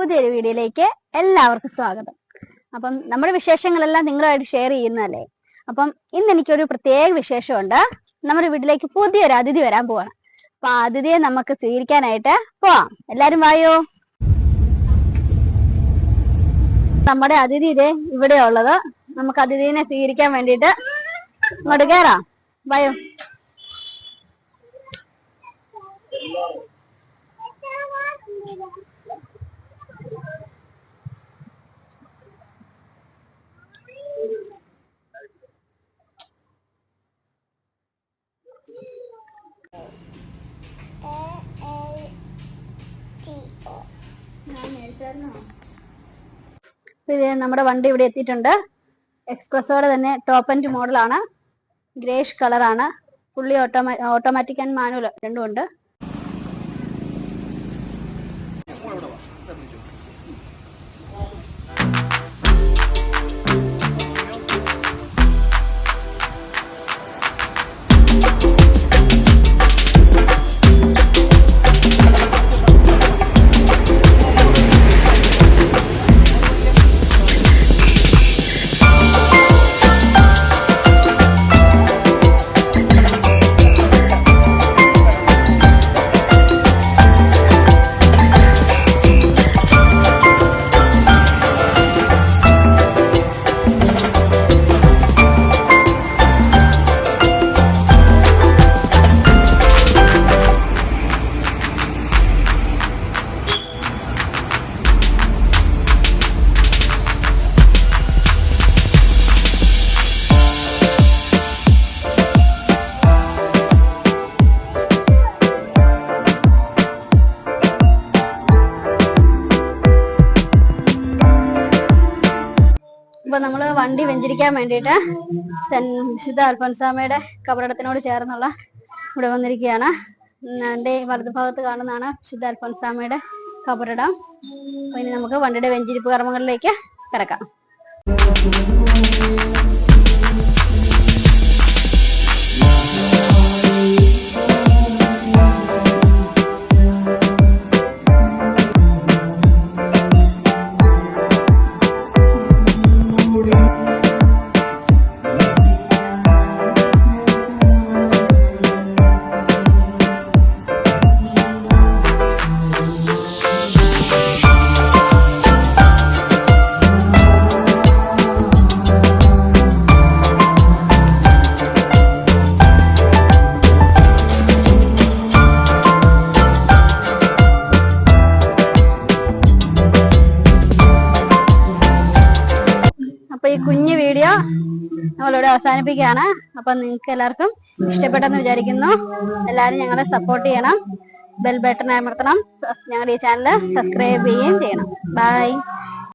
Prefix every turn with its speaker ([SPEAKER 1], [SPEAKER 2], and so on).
[SPEAKER 1] പുതിയൊരു വീഡിയോയിലേക്ക് എല്ലാവർക്കും സ്വാഗതം. അപ്പം നമ്മുടെ വിശേഷങ്ങളെല്ലാം നിങ്ങളുമായിട്ട് ഷെയർ ചെയ്യുന്നതല്ലേ. അപ്പം ഇന്ന് എനിക്കൊരു പ്രത്യേക വിശേഷമുണ്ട്. നമ്മുടെ വീട്ടിലേക്ക് പുതിയൊരു അതിഥി വരാൻ പോവാണ്. അപ്പൊ ആ അതിഥിയെ നമുക്ക് സ്വീകരിക്കാനായിട്ട് പോവാം. എല്ലാരും വായോ. നമ്മുടെ അതിഥി ഇതേ ഇവിടെ ഉള്ളത്. നമുക്ക് അതിഥിനെ സ്വീകരിക്കാൻ വേണ്ടിയിട്ട് ഇങ്ങോട്ട് കയറാം. വായോ. ഇത് നമ്മുടെ വണ്ടി ഇവിടെ എത്തിയിട്ടുണ്ട്. എക്സ്പ്രസോടെ തന്നെ ടോപ്പ് ആൻഡ് മോഡലാണ്. ഗ്രേഷ് കളറാണ്. ഫുള്ളി ഓട്ടോമാറ്റിക് ആൻഡ് മാനുവൽ രണ്ടും ഉണ്ട്. ഇപ്പൊ നമ്മള് വണ്ടി വെഞ്ചരിക്കാൻ വേണ്ടിയിട്ട് വിശുദ്ധ അൽഫോൻസാമ്മയുടെ കബറിടത്തിനോട് ചേർന്നുള്ള ഇവിടെ വന്നിരിക്കുകയാണ്. എന്റെ വലതുഭാഗത്ത് കാണുന്നതാണ് വിശുദ്ധ അൽഫോൻസാമ്മയുടെ കബറിടം. അപ്പൊ ഇനി നമുക്ക് വണ്ടിയുടെ വെഞ്ചരിപ്പ് കർമ്മങ്ങളിലേക്ക് കിടക്കാം. അപ്പൊ ഈ കുഞ്ഞു വീഡിയോ നമ്മളിവിടെ അവസാനിപ്പിക്കുകയാണ്. അപ്പൊ നിങ്ങൾക്ക് എല്ലാവർക്കും ഇഷ്ടപ്പെട്ടെന്ന് വിചാരിക്കുന്നു. എല്ലാവരും ഞങ്ങളെ സപ്പോർട്ട് ചെയ്യണം. ബെൽ ബട്ടൺ അമർത്തണം. ഞങ്ങളുടെ ഈ ചാനൽ സബ്സ്ക്രൈബ് ചെയ്യുകയും ചെയ്യണം. ബൈ.